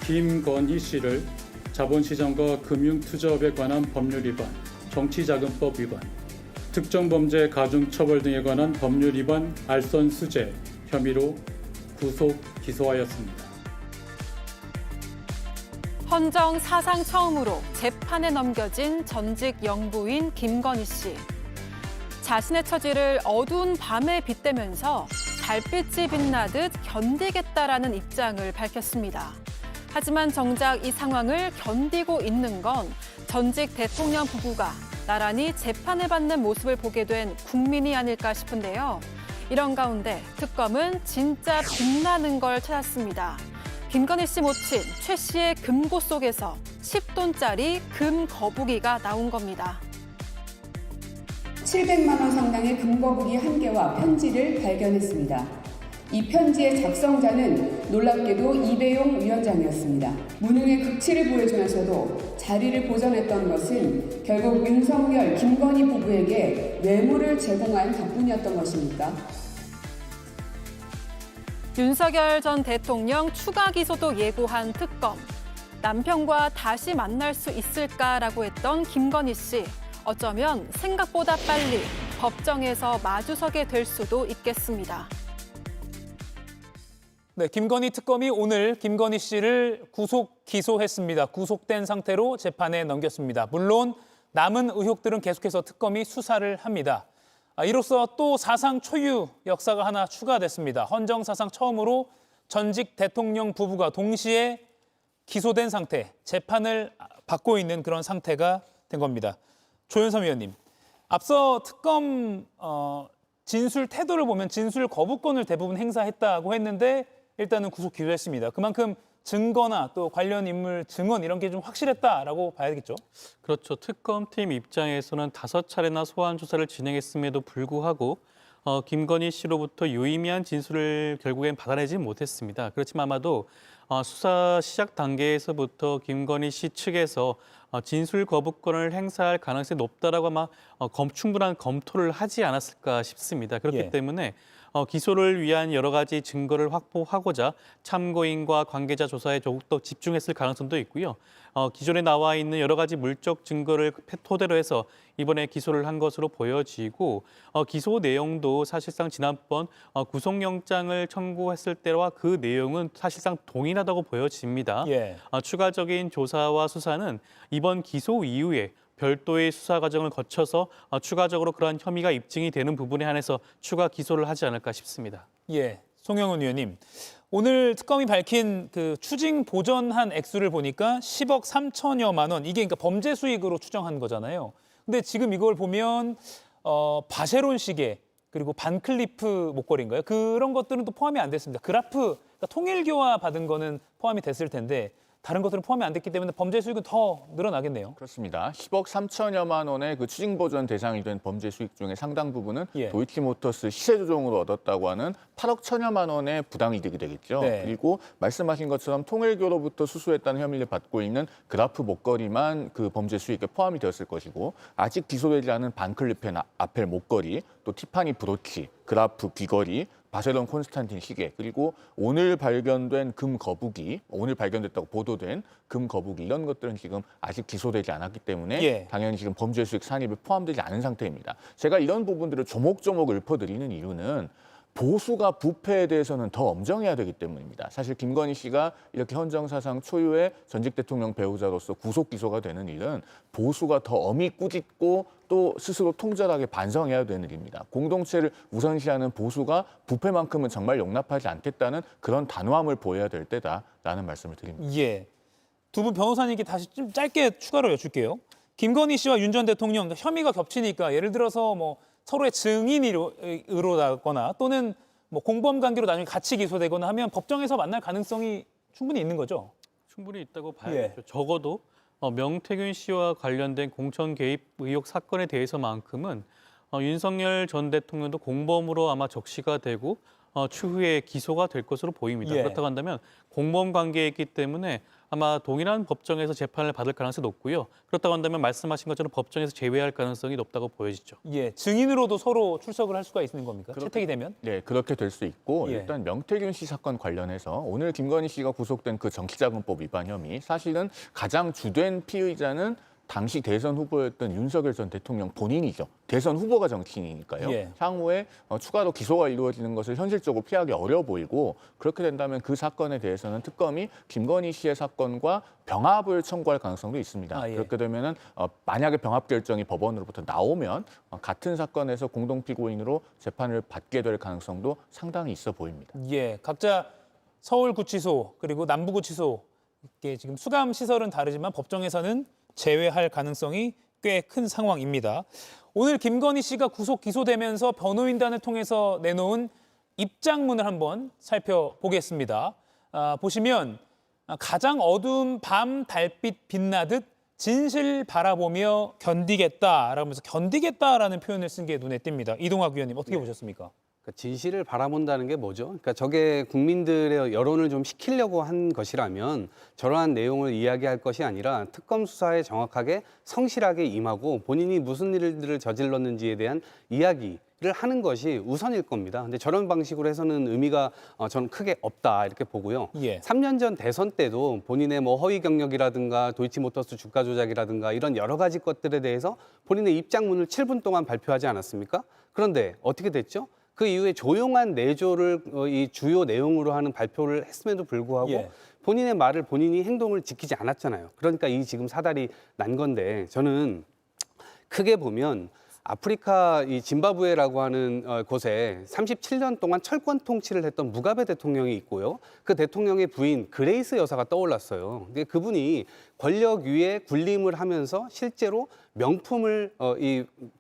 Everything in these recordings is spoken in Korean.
김건희 씨를 자본시장과 금융투자업에 관한 법률 위반, 정치자금법 위반, 특정범죄 가중처벌 등에 관한 법률 위반 알선수재 혐의로 구속 기소하였습니다. 헌정 사상 처음으로 재판에 넘겨진 전직 영부인 김건희 씨. 자신의 처지를 어두운 밤에 빗대면서 달빛이 빛나듯 견디겠다라는 입장을 밝혔습니다. 하지만 정작 이 상황을 견디고 있는 건 전직 대통령 부부가 나란히 재판을 받는 모습을 보게 된 국민이 아닐까 싶은데요. 이런 가운데 특검은 진짜 빛나는 걸 찾았습니다. 김건희 씨 모친 최 씨의 금고 속에서 10돈짜리 금 거북이가 나온 겁니다. 700만 원 상당의 금거북이 1개와 편지를 발견했습니다. 이 편지의 작성자는 놀랍게도 이배용 위원장이었습니다. 무능의 극치를 보여주면서도 자리를 보전했던 것은 결국 윤석열, 김건희 부부에게 뇌물을 제공한 덕분이었던 것입니까? 윤석열 전 대통령 추가 기소도 예고한 특검. 남편과 다시 만날 수 있을까라고 했던 김건희 씨. 어쩌면 생각보다 빨리 법정에서 마주서게 될 수도 있겠습니다. 네, 김건희 특검이 오늘 김건희 씨를 구속 기소했습니다. 구속된 상태로 재판에 넘겼습니다. 물론 남은 의혹들은 계속해서 특검이 수사를 합니다. 이로써 또 사상 초유 역사가 하나 추가됐습니다. 헌정 사상 처음으로 전직 대통령 부부가 동시에 기소된 상태, 재판을 받고 있는 그런 상태가 된 겁니다. 조현선 위원님, 앞서 특검 진술 태도를 보면 진술 거부권을 대부분 행사했다고 했는데 일단은 구속 기소했습니다. 그만큼 증거나 또 관련 인물 증언 이런 게 좀 확실했다라고 봐야겠죠? 그렇죠. 특검팀 입장에서는 5차례나 소환 조사를 진행했음에도 불구하고 김건희 씨로부터 유의미한 진술을 결국엔 받아내지 못했습니다. 그렇지만 아마도 수사 시작 단계에서부터 김건희 씨 측에서 진술 거부권을 행사할 가능성이 높다라고 아마 충분한 검토를 하지 않았을까 싶습니다. 그렇기 예. 때문에 기소를 위한 여러 가지 증거를 확보하고자 참고인과 관계자 조사에 더욱더 집중했을 가능성도 있고요. 기존에 나와 있는 여러 가지 물적 증거를 토대로 해서 이번에 기소를 한 것으로 보여지고 기소 내용도 사실상 지난번 구속영장을 청구했을 때와 그 내용은 사실상 동일하다고 보여집니다. 예. 추가적인 조사와 수사는 이번 기소 이후에 별도의 수사 과정을 거쳐서 추가적으로 그러한 혐의가 입증이 되는 부분에 한해서 추가 기소를 하지 않을까 싶습니다. 예, 송영훈 위원님. 오늘 특검이 밝힌 그 추징 보전한 액수를 보니까 10억 3천여만 원. 이게 그러니까 범죄 수익으로 추정한 거잖아요. 근데 지금 이걸 보면 바쉐론 시계 그리고 반클리프 목걸이인가요? 그런 것들은 또 포함이 안 됐습니다. 그라프, 그러니까 통일교화 받은 거는 포함이 됐을 텐데 다른 것들은 포함이 안 됐기 때문에 범죄 수익은 더 늘어나겠네요. 그렇습니다. 10억 3천여만 원의 그 추징 보전 대상이 된 범죄 수익 중에 상당 부분은 예. 도이치모터스 시세 조정으로 얻었다고 하는 8억 천여만 원의 부당이득이 되겠죠. 네. 그리고 말씀하신 것처럼 통일교로부터 수수했다는 혐의를 받고 있는 그라프 목걸이만 그 범죄 수익에 포함이 되었을 것이고 아직 기소되지 않은 반클리프 아펠 목걸이, 또 티파니 브로치, 그라프 귀걸이, 바쉐론 콘스탄틴 시계, 그리고 오늘 발견된 금 거북이, 오늘 발견됐다고 보도된 금 거북이 이런 것들은 지금 아직 기소되지 않았기 때문에 예. 당연히 지금 범죄 수익 산입에 포함되지 않은 상태입니다. 제가 이런 부분들을 조목조목 읊어드리는 이유는 보수가 부패에 대해서는 더 엄정해야 되기 때문입니다. 사실 김건희 씨가 이렇게 헌정사상 초유의 전직 대통령 배우자로서 구속 기소가 되는 일은 보수가 더 엄히 꾸짖고 또 스스로 통절하게 반성해야 되는 일입니다. 공동체를 우선시하는 보수가 부패만큼은 정말 용납하지 않겠다는 그런 단호함을 보여야 될 때다라는 말씀을 드립니다. 예. 두 분 변호사님께 다시 좀 짧게 추가로 여쭐게요. 김건희 씨와 윤 전 대통령 혐의가 겹치니까 예를 들어서 뭐 서로의 증인으로다거나 또는 뭐 공범 관계로 나중에 같이 기소되거나 하면 법정에서 만날 가능성이 충분히 있는 거죠. 충분히 있다고 봐야겠죠. 적어도 명태균 씨와 관련된 공천 개입 의혹 사건에 대해서만큼은 윤석열 전 대통령도 공범으로 아마 적시가 되고 추후에 기소가 될 것으로 보입니다. 예. 그렇다고 한다면 공범 관계에 있기 때문에 아마 동일한 법정에서 재판을 받을 가능성이 높고요. 그렇다고 한다면 말씀하신 것처럼 법정에서 제외할 가능성이 높다고 보여지죠. 예, 증인으로도 서로 출석을 할 수가 있는 겁니까? 채택이 되면? 네, 그렇게 될 수 있고 예. 일단 명태균 씨 사건 관련해서 오늘 김건희 씨가 구속된 그 정치자금법 위반 혐의 사실은 가장 주된 피의자는 당시 대선 후보였던 윤석열 전 대통령 본인이죠. 대선 후보가 정치인이니까요. 예. 향후에 추가로 기소가 이루어지는 것을 현실적으로 피하기 어려워 보이고 그렇게 된다면 그 사건에 대해서는 특검이 김건희 씨의 사건과 병합을 청구할 가능성도 있습니다. 아, 예. 그렇게 되면은 만약에 병합 결정이 법원으로부터 나오면 같은 사건에서 공동 피고인으로 재판을 받게 될 가능성도 상당히 있어 보입니다. 예, 각자 서울구치소 그리고 남부구치소 이게 지금 수감 시설은 다르지만 법정에서는 제외할 가능성이 꽤 큰 상황입니다. 오늘 김건희 씨가 구속 기소되면서 변호인단을 통해서 내놓은 입장문을 한번 살펴보겠습니다. 보시면 가장 어두운 밤 달빛 빛나듯 진실 바라보며 견디겠다라면서 견디겠다라는 표현을 쓴 게 눈에 띕니다. 이동학 위원님 어떻게 보셨습니까? 그러니까 진실을 바라본다는 게 뭐죠? 그러니까 저게 국민들의 여론을 좀 식히려고 한 것이라면 저러한 내용을 이야기할 것이 아니라 특검 수사에 정확하게 성실하게 임하고 본인이 무슨 일들을 저질렀는지에 대한 이야기를 하는 것이 우선일 겁니다. 근데 저런 방식으로 해서는 의미가 저는 크게 없다 이렇게 보고요. 예. 3년 전 대선 때도 본인의 뭐 허위 경력이라든가 도이치모터스 주가 조작이라든가 이런 여러 가지 것들에 대해서 본인의 입장문을 7분 동안 발표하지 않았습니까? 그런데 어떻게 됐죠? 그 이후에 조용한 내조를 이 주요 내용으로 하는 발표를 했음에도 불구하고 예. 본인의 말을 본인이 행동을 지키지 않았잖아요. 그러니까 이 지금 사달이 난 건데 저는 크게 보면 아프리카 이 짐바브웨라고 하는 곳에 37년 동안 철권 통치를 했던 무가베 대통령이 있고요. 그 대통령의 부인 그레이스 여사가 떠올랐어요. 근데 그분이 권력 위에 군림을 하면서 실제로 명품을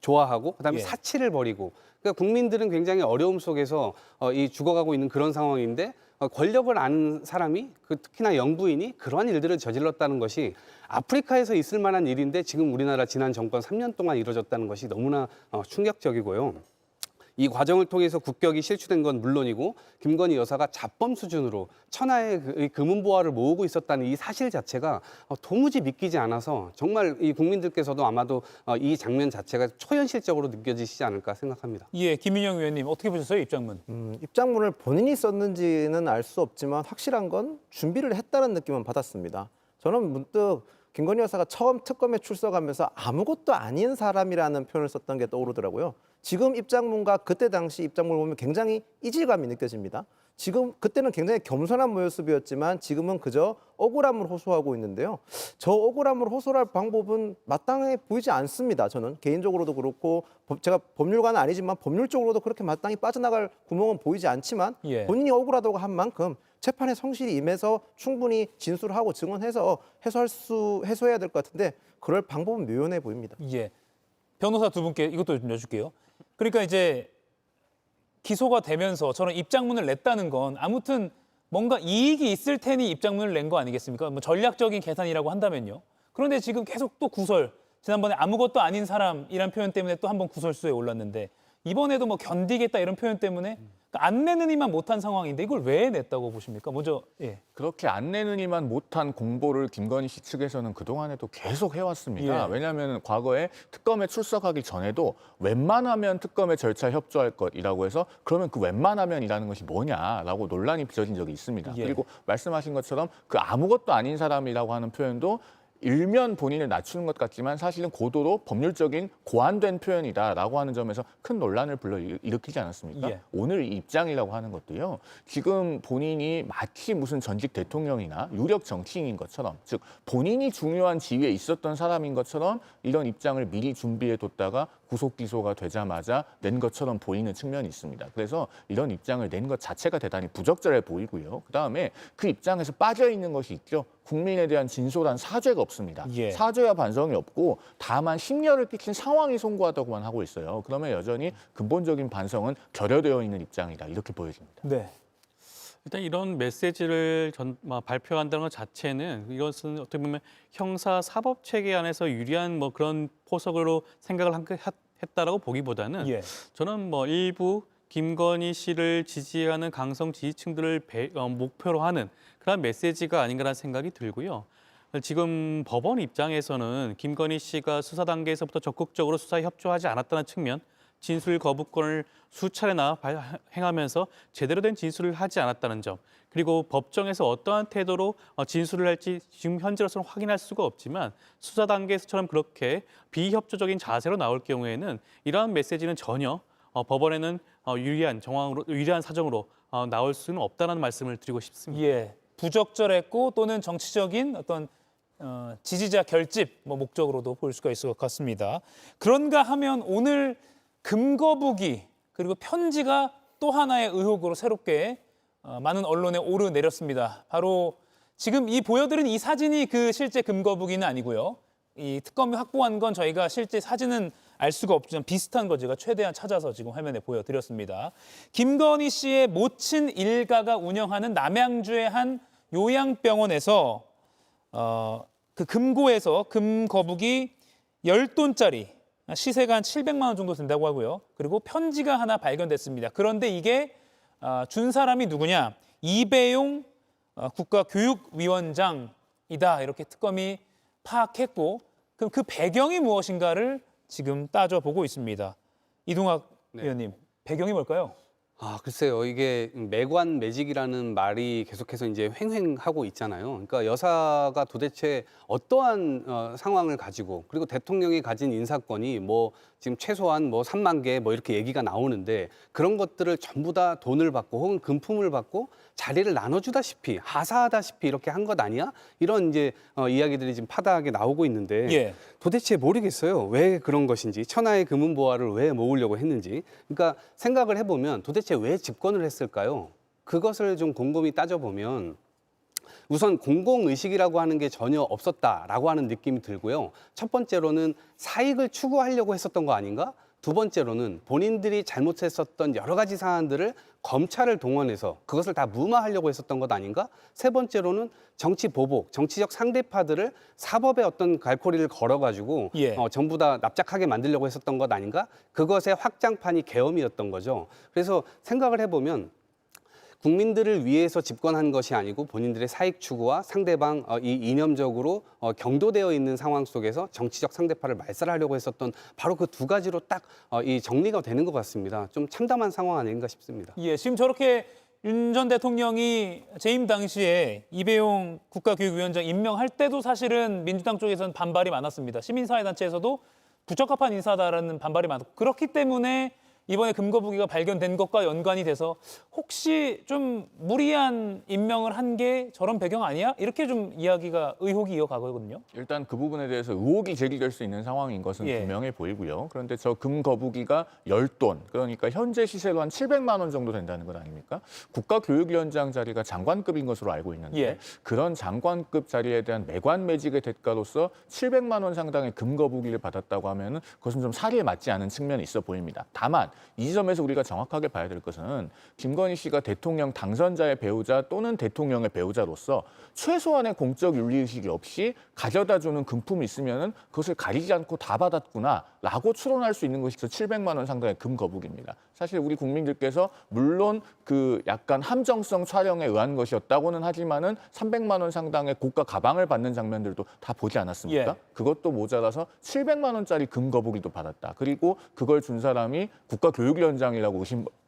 좋아하고 그다음에 예. 사치를 벌이고 그러니까 국민들은 굉장히 어려움 속에서 이 죽어가고 있는 그런 상황인데 권력을 아는 사람이 특히나 영부인이 그러한 일들을 저질렀다는 것이 아프리카에서 있을 만한 일인데 지금 우리나라 지난 정권 3년 동안 이루어졌다는 것이 너무나 충격적이고요. 이 과정을 통해서 국격이 실추된 건 물론이고 김건희 여사가 자범 수준으로 천하의 금은보화를 모으고 있었다는 이 사실 자체가 도무지 믿기지 않아서 정말 이 국민들께서도 아마도 이 장면 자체가 초현실적으로 느껴지시지 않을까 생각합니다. 예, 김인영 위원님 어떻게 보셨어요, 입장문? 입장문을 본인이 썼는지는 알 수 없지만 확실한 건 준비를 했다는 느낌은 받았습니다. 저는 문득 김건희 여사가 처음 특검에 출석하면서 아무것도 아닌 사람이라는 표현을 썼던 게 떠오르더라고요. 지금 입장문과 그때 당시 입장문을 보면 굉장히 이질감이 느껴집니다. 지금 그때는 굉장히 겸손한 모습이었지만 지금은 그저 억울함을 호소하고 있는데요. 저 억울함을 호소할 방법은 마땅해 보이지 않습니다. 저는 개인적으로도 그렇고 제가 법률가는 아니지만 법률적으로도 그렇게 마땅히 빠져나갈 구멍은 보이지 않지만 예. 본인이 억울하다고 한 만큼 재판에 성실히 임해서 충분히 진술하고 증언해서 해소해야 될 것 같은데 그럴 방법은 묘연해 보입니다. 예. 변호사 두 분께 이것도 좀 여쭐게요. 그러니까 이제 기소가 되면서 저런 입장문을 냈다는 건 아무튼 뭔가 이익이 있을 테니 입장문을 낸 거 아니겠습니까? 뭐 전략적인 계산이라고 한다면요. 그런데 지금 계속 또 구설, 지난번에 아무것도 아닌 사람이란 표현 때문에 또 한 번 구설수에 올랐는데 이번에도 뭐 견디겠다 이런 표현 때문에 안 내느니만 못한 상황인데 이걸 왜 냈다고 보십니까? 먼저 예. 그렇게 안 내느니만 못한 공보를 김건희 씨 측에서는 그동안에도 계속 해왔습니다. 예. 왜냐하면 과거에 특검에 출석하기 전에도 웬만하면 특검에 절차 협조할 것이라고 해서 그러면 그 웬만하면이라는 것이 뭐냐라고 논란이 빚어진 적이 있습니다. 예. 그리고 말씀하신 것처럼 그 아무것도 아닌 사람이라고 하는 표현도 일면 본인을 낮추는 것 같지만 사실은 고도로 법률적인 고안된 표현이다라고 하는 점에서 큰 논란을 불러일으키지 않았습니까? 예. 오늘 이 입장이라고 하는 것도요. 지금 본인이 마치 무슨 전직 대통령이나 유력 정치인인 것처럼 즉 본인이 중요한 지위에 있었던 사람인 것처럼 이런 입장을 미리 준비해뒀다가 구속 기소가 되자마자 낸 것처럼 보이는 측면이 있습니다. 그래서 이런 입장을 낸 것 자체가 대단히 부적절해 보이고요. 그다음에 그 입장에서 빠져 있는 것이 있죠. 국민에 대한 진솔한 사죄가 없습니다. 예. 사죄와 반성이 없고 다만 심려를 끼친 상황이 송구하다고만 하고 있어요. 그러면 여전히 근본적인 반성은 결여되어 있는 입장이다. 이렇게 보여집니다. 네. 일단 이런 메시지를 발표한다는 것 자체는 이것은 어떻게 보면 형사 사법 체계 안에서 유리한 뭐 그런 포석으로 생각을 했다라고 보기보다는 예. 저는 뭐 일부 김건희 씨를 지지하는 강성 지지층들을 목표로 하는 그런 메시지가 아닌가라는 생각이 들고요. 지금 법원 입장에서는 김건희 씨가 수사 단계에서부터 적극적으로 수사에 협조하지 않았다는 측면, 진술 거부권을 수차례나 행하면서 제대로 된 진술을 하지 않았다는 점, 그리고 법정에서 어떠한 태도로 진술을 할지 지금 현재로서는 확인할 수가 없지만 수사 단계에서처럼 그렇게 비협조적인 자세로 나올 경우에는 이러한 메시지는 전혀 법원에는 유리한 사정으로 나올 수는 없다는 말씀을 드리고 싶습니다. 예, 부적절했고 또는 정치적인 어떤 지지자 결집 목적으로도 볼 수가 있을 것 같습니다. 그런가 하면 오늘 금거북이 그리고 편지가 또 하나의 의혹으로 새롭게 많은 언론에 오르내렸습니다. 바로 지금 이 보여드린 이 사진이 그 실제 금거북이는 아니고요. 이 특검이 확보한 건 저희가 실제 사진은 알 수가 없지만 비슷한 거 제가 최대한 찾아서 지금 화면에 보여드렸습니다. 김건희 씨의 모친 일가가 운영하는 남양주의 한 요양병원에서 그 금고에서 금거북이 10돈짜리 시세가 한 700만 원 정도 된다고 하고요. 그리고 편지가 하나 발견됐습니다. 그런데 이게 준 사람이 누구냐? 이배용 국가교육위원장이다. 이렇게 특검이 파악했고 그럼 그 배경이 무엇인가를 지금 따져보고 있습니다. 이동학 의원님, 배경이 뭘까요? 글쎄요. 이게 매관 매직이라는 말이 계속해서 이제 횡행하고 있잖아요. 그러니까 여사가 도대체 어떠한 상황을 가지고 그리고 대통령이 가진 인사권이 뭐 지금 최소한 뭐 3만 개 뭐 이렇게 얘기가 나오는데 그런 것들을 전부 다 돈을 받고 혹은 금품을 받고 자리를 나눠주다시피 하사하다시피 이렇게 한 것 아니야? 이런 이제 이야기들이 지금 파다하게 나오고 있는데 예. 도대체 모르겠어요. 왜 그런 것인지 천하의 금은보화를 왜 모으려고 했는지. 그러니까 생각을 해보면 도대체 왜 집권을 했을까요? 그것을 좀 곰곰이 따져보면 우선 공공의식이라고 하는 게 전혀 없었다라고 하는 느낌이 들고요. 첫 번째로는 사익을 추구하려고 했었던 거 아닌가? 두 번째로는 본인들이 잘못했었던 여러 가지 사안들을 검찰을 동원해서 그것을 다 무마하려고 했었던 것 아닌가? 세 번째로는 정치 보복, 정치적 상대파들을 사법의 어떤 갈고리를 걸어가지고 예. 전부 다 납작하게 만들려고 했었던 것 아닌가? 그것의 확장판이 계엄이었던 거죠. 그래서 생각을 해보면 국민들을 위해서 집권한 것이 아니고 본인들의 사익 추구와 상대방 이 이념적으로 경도되어 있는 상황 속에서 정치적 상대파를 말살하려고 했었던 바로 그 두 가지로 딱 이 정리가 되는 것 같습니다. 좀 참담한 상황 아닌가 싶습니다. 예, 지금 저렇게 윤 전 대통령이 재임 당시에 이배용 국가교육위원장 임명할 때도 사실은 민주당 쪽에서는 반발이 많았습니다. 시민사회단체에서도 부적합한 인사다라는 반발이 많았고 그렇기 때문에 이번에 금거북이가 발견된 것과 연관이 돼서 혹시 좀 무리한 임명을 한 게 저런 배경 아니야? 이렇게 좀 의혹이 이어가거든요. 일단 그 부분에 대해서 의혹이 제기될 수 있는 상황인 것은 예. 분명해 보이고요. 그런데 저 금거북이가 10돈, 그러니까 현재 시세로 한 700만 원 정도 된다는 것 아닙니까? 국가교육위원장 자리가 장관급인 것으로 알고 있는데 예. 그런 장관급 자리에 대한 매관매직의 대가로서 700만 원 상당의 금거북이를 받았다고 하면은 그것은 좀 사리에 맞지 않은 측면이 있어 보입니다. 다만 이 점에서 우리가 정확하게 봐야 될 것은 김건희 씨가 대통령 당선자의 배우자 또는 대통령의 배우자로서 최소한의 공적 윤리의식이 없이 가져다주는 금품이 있으면은 그것을 가리지 않고 다 받았구나라고 추론할 수 있는 것이 700만 원 상당의 금거북입니다. 사실 우리 국민들께서 물론 그 약간 함정성 촬영에 의한 것이었다고는 하지만은 300만 원 상당의 고가 가방을 받는 장면들도 다 보지 않았습니까? 예. 그것도 모자라서 700만 원짜리 금거북이도 받았다. 그리고 그걸 준 사람이 국가교육위원장이라고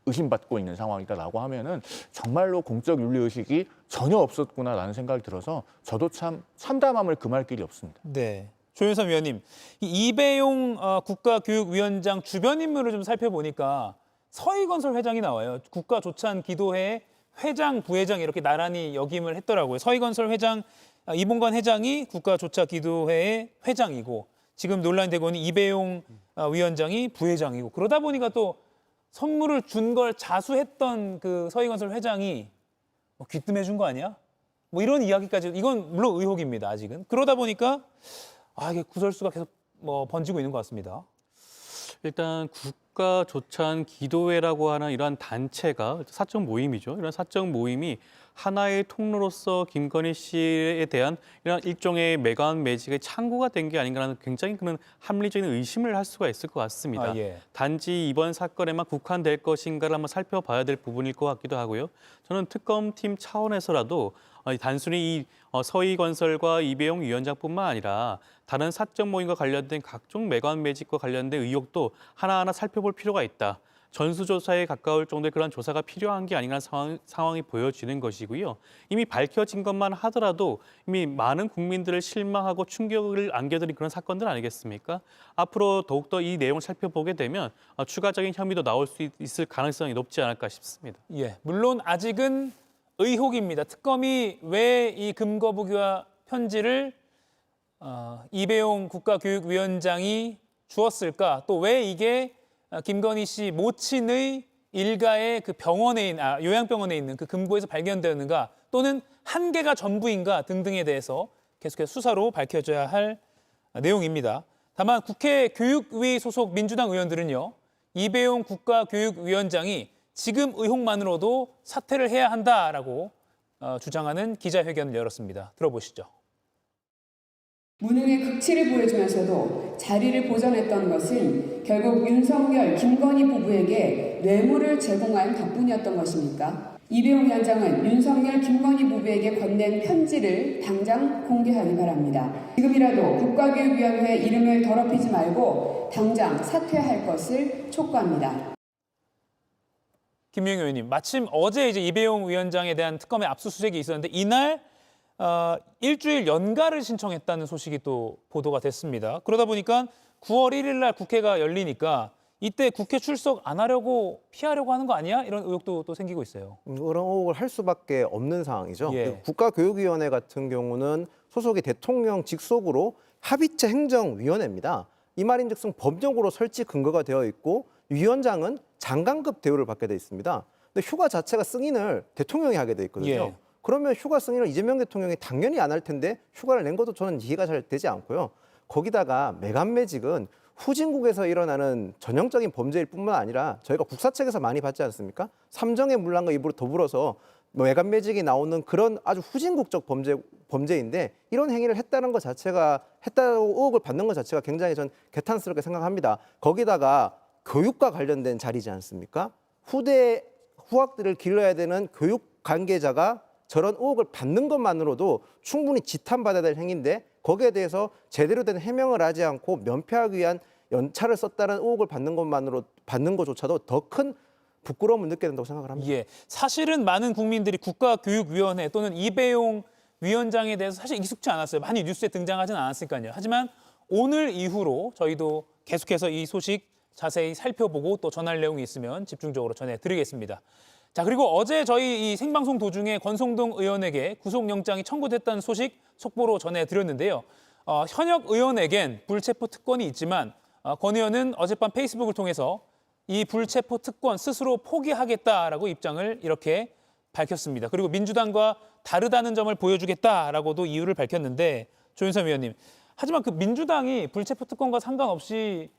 의심받고 있는 상황이다라고 하면은 정말로 공적 윤리의식이 전혀 없었구나라는 생각이 들어서 저도 참 참담함을 금할 길이 없습니다. 네. 조윤선 위원님, 이 이배용 국가교육위원장 주변 인물을 좀 살펴보니까 서희건설 회장이 나와요. 국가조찬기도회 회장, 부회장 이렇게 나란히 역임을 했더라고요. 서희건설 회장, 이봉관 회장이 국가조찬기도회의 회장이고 지금 논란이 되고 있는 이배용 위원장이 부회장이고 그러다 보니까 또 선물을 준 걸 자수했던 그 서희건설 회장이 귀뜸해 준 거 아니야? 뭐 이런 이야기까지 이건 물론 의혹입니다. 아직은. 그러다 보니까 이게 구설수가 계속 번지고 있는 것 같습니다. 일단 국가 조찬 기도회라고 하는 이러한 단체가 사적 모임이죠. 이런 사적 모임이 하나의 통로로서 김건희 씨에 대한 이런 일종의 매관 매직의 창구가 된 게 아닌가라는 굉장히 그런 합리적인 의심을 할 수가 있을 것 같습니다. 예. 단지 이번 사건에만 국한될 것인가를 한번 살펴봐야 될 부분일 것 같기도 하고요. 저는 특검팀 차원에서라도 단순히 이 서희건설과 이배용 위원장뿐만 아니라 다른 사적 모임과 관련된 각종 매관 매직과 관련된 의혹도 하나하나 살펴볼 필요가 있다. 전수조사에 가까울 정도의 그런 조사가 필요한 게 아닌가 상황이 보여지는 것이고요. 이미 밝혀진 것만 하더라도 이미 많은 국민들을 실망하고 충격을 안겨드린 그런 사건들 아니겠습니까? 앞으로 더욱더 이 내용을 살펴보게 되면 추가적인 혐의도 나올 수 있을 가능성이 높지 않을까 싶습니다. 예, 물론 아직은 의혹입니다. 특검이 왜 이 금거북이와 편지를 이배용 국가교육위원장이 주었을까? 또 왜 이게 김건희 씨 모친의 일가의 그 병원에 있는 요양병원에 있는 그 금고에서 발견되었는가? 또는 한 개가 전부인가 등등에 대해서 계속해서 수사로 밝혀져야 할 내용입니다. 다만 국회 교육위 소속 민주당 의원들은요, 이배용 국가교육위원장이 지금 의혹만으로도 사퇴를 해야 한다라고 주장하는 기자회견을 열었습니다. 들어보시죠. 무능의 극치를 보여주면서도 자리를 보전했던 것은 결국 윤석열, 김건희 부부에게 뇌물을 제공한 덕분이었던 것입니까? 이배용 위원장은 윤석열, 김건희 부부에게 건넨 편지를 당장 공개하기 바랍니다. 지금이라도 국가교육위원회 이름을 더럽히지 말고 당장 사퇴할 것을 촉구합니다. 김용희 의원님, 마침 어제 이제 이배용 위원장에 대한 특검의 압수수색이 있었는데 이날 일주일 연가를 신청했다는 소식이 또 보도가 됐습니다. 그러다 보니까 9월 1일 날 국회가 열리니까 이때 국회 출석 안 하려고 피하려고 하는 거 아니야? 이런 의혹도 또 생기고 있어요. 그런 의혹을 할 수밖에 없는 상황이죠. 예. 국가교육위원회 같은 경우는 소속이 대통령 직속으로 합의체 행정위원회입니다. 이 말인즉슨 법적으로 설치 근거가 되어 있고 위원장은 장관급 대우를 받게 돼 있습니다. 근데 휴가 자체가 승인을 대통령이 하게 돼 있거든요. 예. 그러면 휴가 승인을 이재명 대통령이 당연히 안 할 텐데 휴가를 낸 것도 저는 이해가 잘 되지 않고요. 거기다가 매간매직은 후진국에서 일어나는 전형적인 범죄일 뿐만 아니라 저희가 국사책에서 많이 봤지 않습니까? 삼정의 문란과 입으로 더불어서 매간매직이 나오는 그런 아주 후진국적 범죄인데 이런 행위를 했다는 것 자체가 했다고 의혹을 받는 것 자체가 굉장히 전 개탄스럽게 생각합니다. 거기다가 교육과 관련된 자리지 않습니까? 후학들을 길러야 되는 교육 관계자가 저런 의혹을 받는 것만으로도 충분히 지탄받아야 될 행위인데 거기에 대해서 제대로 된 해명을 하지 않고 면피하기 위한 연차를 썼다는 의혹을 받는 것조차도 더 큰 부끄러움을 느껴야 된다고 생각을 합니다. 예, 사실은 많은 국민들이 국가교육위원회 또는 이배용 위원장에 대해서 사실 익숙치 않았어요. 많이 뉴스에 등장하지는 않았으니까요. 하지만 오늘 이후로 저희도 계속해서 이 소식 자세히 살펴보고 또 전할 내용이 있으면 집중적으로 전해드리겠습니다. 자, 그리고 어제 저희 이 생방송 도중에 권성동 의원에게 구속영장이 청구됐다는 소식 속보로 전해드렸는데요. 현역 의원에겐 불체포 특권이 있지만 권 의원은 어젯밤 페이스북을 통해서 이 불체포 특권 스스로 포기하겠다라고 입장을 이렇게 밝혔습니다. 그리고 민주당과 다르다는 점을 보여주겠다라고도 이유를 밝혔는데 조윤선 위원님, 하지만 그 민주당이 불체포 특권과 상관없이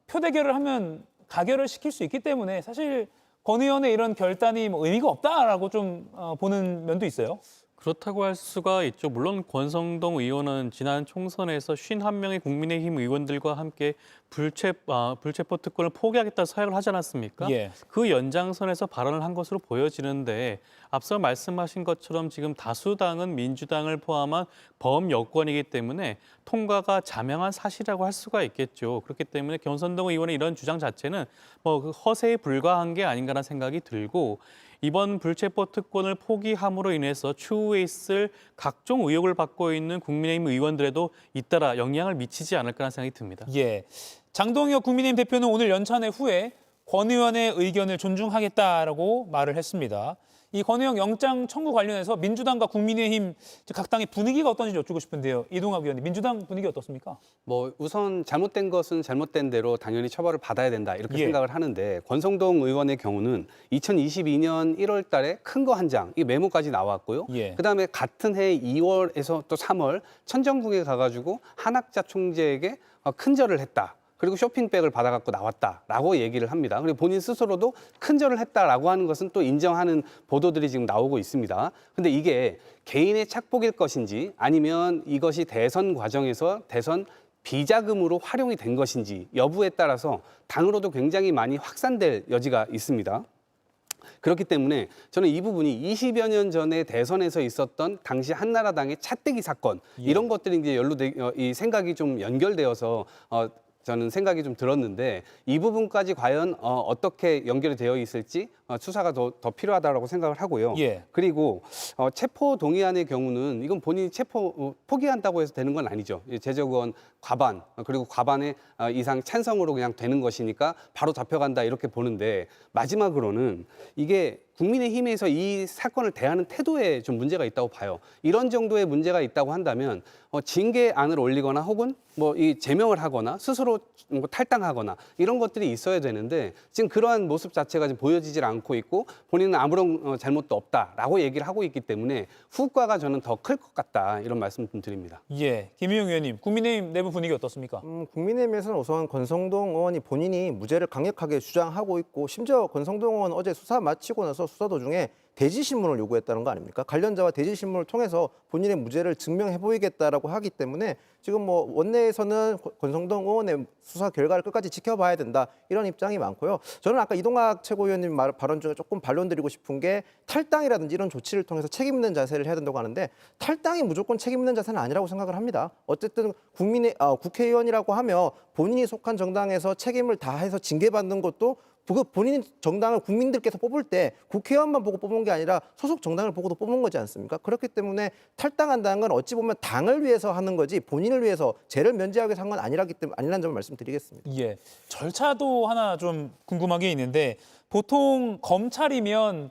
표대결을 하면 가결을 시킬 수 있기 때문에 사실 권 의원의 이런 결단이 뭐 의미가 없다라고 좀 보는 면도 있어요. 그렇다고 할 수가 있죠. 물론 권성동 의원은 지난 총선에서 51명의 국민의힘 의원들과 함께 불체포 특권을 포기하겠다 사약을 하지 않았습니까? 예. 그 연장선에서 발언을 한 것으로 보여지는데 앞서 말씀하신 것처럼 지금 다수당은 민주당을 포함한 범여권이기 때문에 통과가 자명한 사실이라고 할 수가 있겠죠. 그렇기 때문에 권성동 의원의 이런 주장 자체는 그 허세에 불과한 게 아닌가라는 생각이 들고 이번 불체포 특권을 포기함으로 인해서 추후에 있을 각종 의혹을 받고 있는 국민의힘 의원들에도 잇따라 영향을 미치지 않을까라는 생각이 듭니다. 예, 장동혁 국민의힘 대표는 오늘 연찬회 후에 권 의원의 의견을 존중하겠다라고 말을 했습니다. 이 권 의원 영장 청구 관련해서 민주당과 국민의힘 각 당의 분위기가 어떤지 여쭈고 싶은데요. 이동학 의원님, 민주당 분위기 어떻습니까? 우선 잘못된 것은 잘못된 대로 당연히 처벌을 받아야 된다 이렇게 예. 생각을 하는데 권성동 의원의 경우는 2022년 1월 달에 큰 거 한 장, 이 메모까지 나왔고요. 예. 그다음에 같은 해 2월에서 또 3월 천정궁에 가가지고 한학자 총재에게 큰절을 했다. 그리고 쇼핑백을 받아갖고 나왔다라고 얘기를 합니다. 그리고 본인 스스로도 큰절을 했다라고 하는 것은 또 인정하는 보도들이 지금 나오고 있습니다. 근데 이게 개인의 착복일 것인지 아니면 이것이 대선 과정에서 대선 비자금으로 활용이 된 것인지 여부에 따라서 당으로도 굉장히 많이 확산될 여지가 있습니다. 그렇기 때문에 저는 이 부분이 20여 년 전에 대선에서 있었던 당시 한나라당의 차떼기 사건 이런 것들이 이제 이 생각이 좀 연결되어서 저는 생각이 좀 들었는데 이 부분까지 과연 어떻게 연결이 되어 있을지 수사가 더 필요하다고 생각을 하고요. 예. 그리고 체포 동의안의 경우는 이건 본인이 체포 포기한다고 해서 되는 건 아니죠. 제적원 과반 그리고 과반의 이상 찬성으로 그냥 되는 것이니까 바로 잡혀간다 이렇게 보는데 마지막으로는 이게 국민의힘에서 이 사건을 대하는 태도에 좀 문제가 있다고 봐요. 이런 정도의 문제가 있다고 한다면 징계안을 올리거나 혹은 뭐 이 제명을 하거나 스스로 뭐 탈당하거나 이런 것들이 있어야 되는데 지금 그러한 모습 자체가 지금 보여지질 않고 있고 본인은 아무런 잘못도 없다라고 얘기를 하고 있기 때문에 후과가 저는 더 클 것 같다 이런 말씀 좀 드립니다. 예, 김희용 의원님, 국민의힘 내부 분위기 어떻습니까? 국민의힘에서는 우선 권성동 의원이 본인이 무죄를 강력하게 주장하고 있고 심지어 권성동 의원 어제 수사 마치고 나서 수사 도중에 대지신문을 요구했다는 거 아닙니까? 관련자와 대지신문을 통해서 본인의 무죄를 증명해 보이겠다라고 하기 때문에 지금 뭐 원내에서는 권성동 의원의 수사 결과를 끝까지 지켜봐야 된다 이런 입장이 많고요. 저는 아까 이동학 최고위원님 발언 중에 조금 반론드리고 싶은 게 탈당이라든지 이런 조치를 통해서 책임 있는 자세를 해야 된다고 하는데 탈당이 무조건 책임 있는 자세는 아니라고 생각을 합니다. 어쨌든 국회의원이라고 하며 본인이 속한 정당에서 책임을 다해서 징계받는 것도 본인 정당을 국민들께서 뽑을 때 국회의원만 보고 뽑은 게 아니라 소속 정당을 보고도 뽑은 거지 않습니까? 그렇기 때문에 탈당한다는 건 어찌 보면 당을 위해서 하는 거지 본인을 위해서 죄를 면제하기 위해서 한 건 아니라는 점을 말씀드리겠습니다. 예, 절차도 하나 좀 궁금한 게 있는데 보통 검찰이면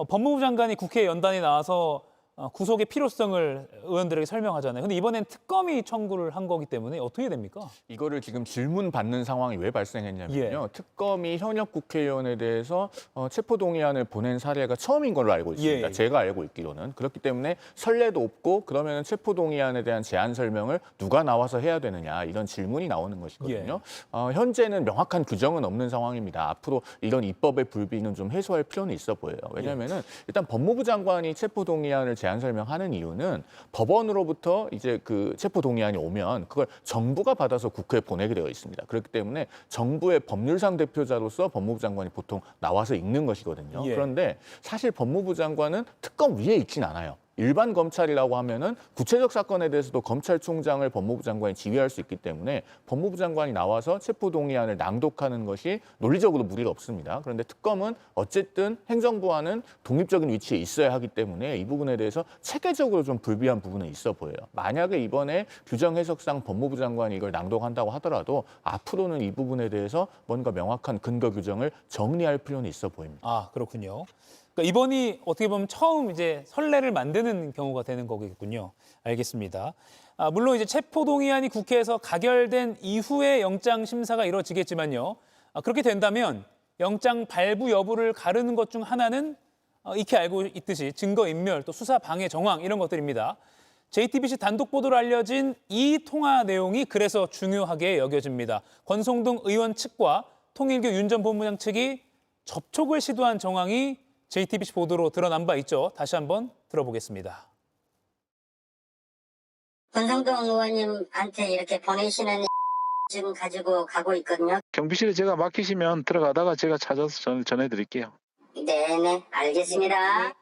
법무부 장관이 국회 연단에 나와서 구속의 필요성을 의원들에게 설명하잖아요. 근데 이번엔 특검이 청구를 한 거기 때문에 어떻게 됩니까? 이거를 지금 질문 받는 상황이 왜 발생했냐면요. 예. 특검이 현역 국회의원에 대해서 체포동의안을 보낸 사례가 처음인 걸로 알고 있습니다. 예. 제가 알고 있기로는. 그렇기 때문에 선례도 없고 그러면 체포동의안에 대한 제안 설명을 누가 나와서 해야 되느냐 이런 질문이 나오는 것이거든요. 현재는 명확한 규정은 없는 상황입니다. 앞으로 이런 입법의 불비는 좀 해소할 필요는 있어 보여요. 왜냐하면은 일단 법무부 장관이 체포동의안을 제안 설명하는 이유는 법원으로부터 이제 그 체포 동의안이 오면 그걸 정부가 받아서 국회에 보내게 되어 있습니다. 그렇기 때문에 정부의 법률상 대표자로서 법무부 장관이 보통 나와서 읽는 것이거든요. 예. 그런데 사실 법무부 장관은 특검 위에 있진 않아요. 일반 검찰이라고 하면은 구체적 사건에 대해서도 검찰총장을 법무부 장관이 지휘할 수 있기 때문에 법무부 장관이 나와서 체포동의안을 낭독하는 것이 논리적으로 무리가 없습니다. 그런데 특검은 어쨌든 행정부와는 독립적인 위치에 있어야 하기 때문에 이 부분에 대해서 체계적으로 좀 불비한 부분은 있어 보여요. 만약에 이번에 규정 해석상 법무부 장관이 이걸 낭독한다고 하더라도 앞으로는 이 부분에 대해서 뭔가 명확한 근거 규정을 정리할 필요는 있어 보입니다. 아, 그렇군요. 그러니까 이번이 어떻게 보면 처음 이제 선례를 만드는 경우가 되는 거겠군요. 알겠습니다. 물론 이제 체포동의안이 국회에서 가결된 이후에 영장 심사가 이루어지겠지만요. 그렇게 된다면 영장 발부 여부를 가르는 것 중 하나는 익히 알고 있듯이 증거인멸, 또 수사 방해 정황 이런 것들입니다. JTBC 단독 보도로 알려진 이 통화 내용이 그래서 중요하게 여겨집니다. 권성동 의원 측과 통일교 윤 전 본부장 측이 접촉을 시도한 정황이 JTBC 보도로 드러난 바 있죠. 다시 한번 들어보겠습니다. 권성동 의원님한테 이렇게 보내시는 지금 가지고 가고 있거든요. 경비실에 제가 맡기시면 들어가다가 제가 찾아서 전해드릴게요. 네네, 알겠습니다.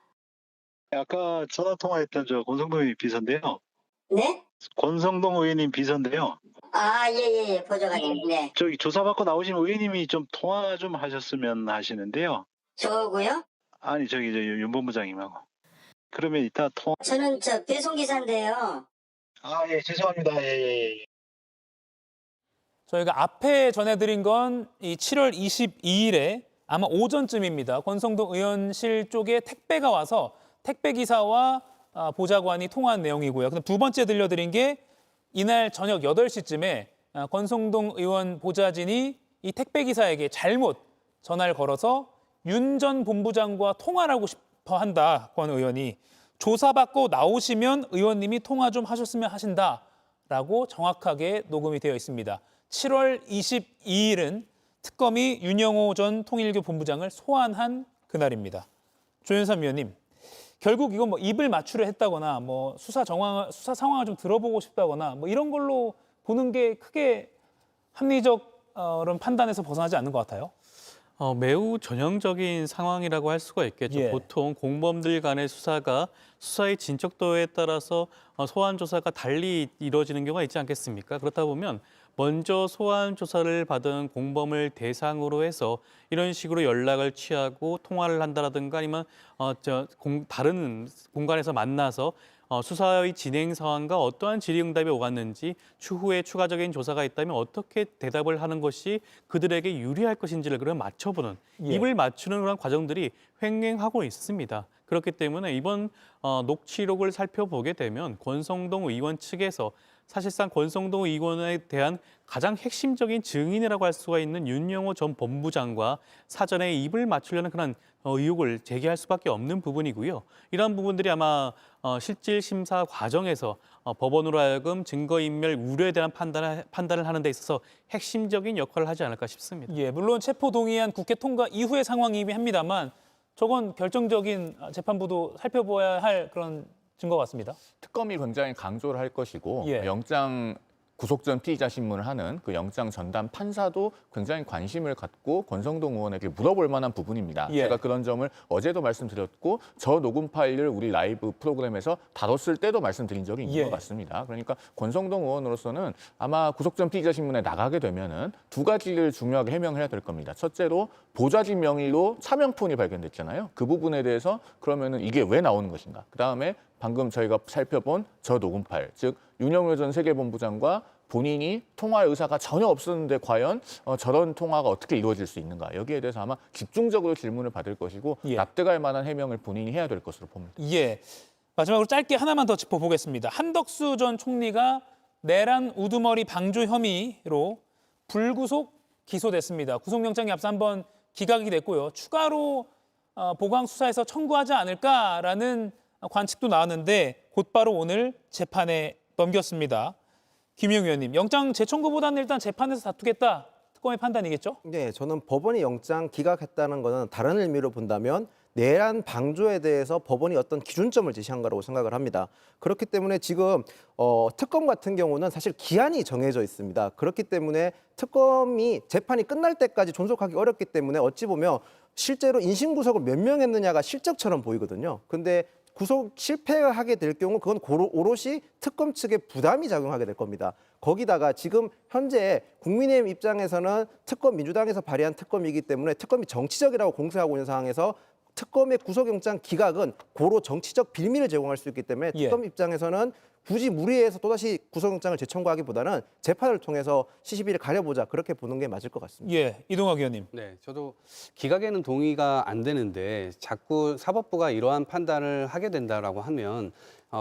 아까 전화 통화했던 저 권성동 의원님 비서인데요. 네? 권성동 의원님 비서인데요. 아, 예, 보좌관님. 네. 저기 조사받고 나오신 의원님이 좀 통화 좀 하셨으면 하시는데요. 저고요? 아니 저기 윤 본부장님하고. 그러면 이따 통화. 저는 저 배송기사인데요. 아, 예, 죄송합니다. 예. 저희가 앞에 전해드린 건 이 7월 22일에 아마 오전쯤입니다. 권성동 의원실 쪽에 택배가 와서 택배 기사와 보좌관이 통화한 내용이고요. 근데 두 번째 들려드린 게 이날 저녁 8시쯤에 권성동 의원 보좌진이 이 택배 기사에게 잘못 전화를 걸어서 윤 전 본부장과 통화를 하고 싶어 한다. 권 의원이 조사받고 나오시면 의원님이 통화 좀 하셨으면 하신다라고 정확하게 녹음이 되어 있습니다. 7월 22일은 특검이 윤영호 전 통일교 본부장을 소환한 그날입니다. 조현삼 위원님, 결국 이건 뭐 입을 맞추려 했다거나 뭐 수사 상황을 좀 들어보고 싶다거나 뭐 이런 걸로 보는 게 크게 합리적 그런 판단에서 벗어나지 않는 것 같아요. 매우 전형적인 상황이라고 할 수가 있겠죠. 예. 보통 공범들 간의 수사가 수사의 진척도에 따라서 소환 조사가 달리 이루어지는 경우가 있지 않겠습니까? 그렇다 보면 먼저 소환 조사를 받은 공범을 대상으로 해서 이런 식으로 연락을 취하고 통화를 한다라든가 아니면 다른 공간에서 만나서 수사의 진행 상황과 어떠한 질의응답이 오갔는지 추후에 추가적인 조사가 있다면 어떻게 대답을 하는 것이 그들에게 유리할 것인지를 그럼 맞춰보는 예. 입을 맞추는 그런 과정들이 횡행하고 있습니다. 그렇기 때문에 이번 녹취록을 살펴보게 되면 권성동 의원 측에서 사실상 권성동 의원에 대한 가장 핵심적인 증인이라고 할 수가 있는 윤영호 전 본부장과 사전에 입을 맞추려는 그런 의혹을 제기할 수밖에 없는 부분이고요. 이러한 부분들이 아마 실질 심사 과정에서 법원으로 하여금 증거인멸 우려에 대한 판단을 하는 데 있어서 핵심적인 역할을 하지 않을까 싶습니다. 예, 물론 체포 동의안 국회 통과 이후의 상황이긴 합니다만 저건 결정적인 재판부도 살펴봐야 할 그런 증거 같습니다. 특검이 굉장히 강조를 할 것이고 예. 영장 구속 전 피의자 신문을 하는 그 영장 전담 판사도 굉장히 관심을 갖고 권성동 의원에게 물어볼 만한 부분입니다. 예. 제가 그런 점을 어제도 말씀드렸고 저 녹음 파일을 우리 라이브 프로그램에서 다뤘을 때도 말씀드린 적이 있는 예. 것 같습니다. 그러니까 권성동 의원으로서는 아마 구속 전 피의자 신문에 나가게 되면은 두 가지를 중요하게 해명해야 될 겁니다. 첫째로 보좌진 명의로 차명폰이 발견됐잖아요. 그 부분에 대해서 그러면은 이게 왜 나오는 것인가? 그다음에 방금 저희가 살펴본 저 녹음 파일, 즉 윤영호 전 세계본부장과 본인이 통화 의사가 전혀 없었는데 과연 저런 통화가 어떻게 이루어질 수 있는가? 여기에 대해서 아마 집중적으로 질문을 받을 것이고 예. 납득할 만한 해명을 본인이 해야 될 것으로 봅니다. 예. 마지막으로 짧게 하나만 더 짚어보겠습니다. 한덕수 전 총리가 내란 우두머리 방조 혐의로 불구속 기소됐습니다. 구속영장이 앞서 한번 기각이 됐고요. 추가로 보강 수사에서 청구하지 않을까라는 관측도 나왔는데 곧바로 오늘 재판에 넘겼습니다. 김용 의원님, 영장 재청구보다는 일단 재판에서 다투겠다. 특검의 판단이겠죠? 네, 저는 법원이 영장 기각했다는 것은 다른 의미로 본다면 내란 방조에 대해서 법원이 어떤 기준점을 제시한 거라고 생각을 합니다. 그렇기 때문에 지금 특검 같은 경우는 사실 기한이 정해져 있습니다. 그렇기 때문에 특검이 재판이 끝날 때까지 존속하기 어렵기 때문에 어찌 보면 실제로 인신구속을 몇 명 했느냐가 실적처럼 보이거든요. 근데 구속 실패하게 될 경우 그건 오롯이 특검 측에 부담이 작용하게 될 겁니다. 거기다가 지금 현재 국민의힘 입장에서는 특검 민주당에서 발의한 특검이기 때문에 특검이 정치적이라고 공세하고 있는 상황에서 특검의 구속영장 기각은 고로 정치적 빌미를 제공할 수 있기 때문에 예. 특검 입장에서는 굳이 무리해서 또다시 구속영장을 재청구하기보다는 재판을 통해서 시시비를 가려보자 그렇게 보는 게 맞을 것 같습니다. 예, 이동학 의원님. 네, 저도 기각에는 동의가 안 되는데 자꾸 사법부가 이러한 판단을 하게 된다라고 하면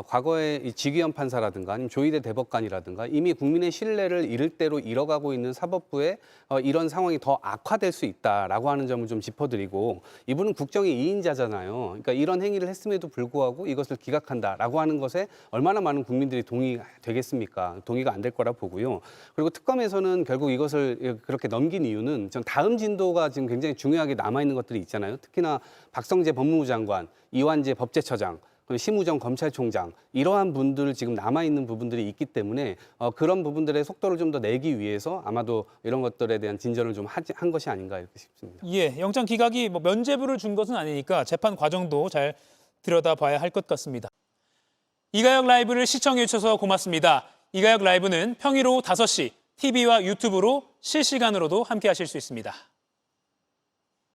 과거에 이 지기현 판사라든가 아니면 조희대 대법관이라든가 이미 국민의 신뢰를 잃을 대로 잃어가고 있는 사법부에 이런 상황이 더 악화될 수 있다라고 하는 점을 좀 짚어드리고 이분은 국정의 2인자잖아요. 그러니까 이런 행위를 했음에도 불구하고 이것을 기각한다라고 하는 것에 얼마나 많은 국민들이 동의되겠습니까? 동의가 안 될 거라 보고요. 그리고 특검에서는 결국 이것을 그렇게 넘긴 이유는 전 다음 진도가 지금 굉장히 중요하게 남아있는 것들이 있잖아요. 특히나 박성재 법무부 장관, 이완재 법제처장, 심우정 검찰총장 이러한 분들 지금 남아있는 부분들이 있기 때문에 그런 부분들의 속도를 좀 더 내기 위해서 아마도 이런 것들에 대한 진전을 좀 한 것이 아닌가 이렇게 싶습니다. 예, 영장 기각이 뭐 면죄부를 준 것은 아니니까 재판 과정도 잘 들여다봐야 할 것 같습니다. 이가혁 라이브를 시청해 주셔서 고맙습니다. 이가혁 라이브는 평일 오후 5시 TV와 유튜브로 실시간으로도 함께 하실 수 있습니다.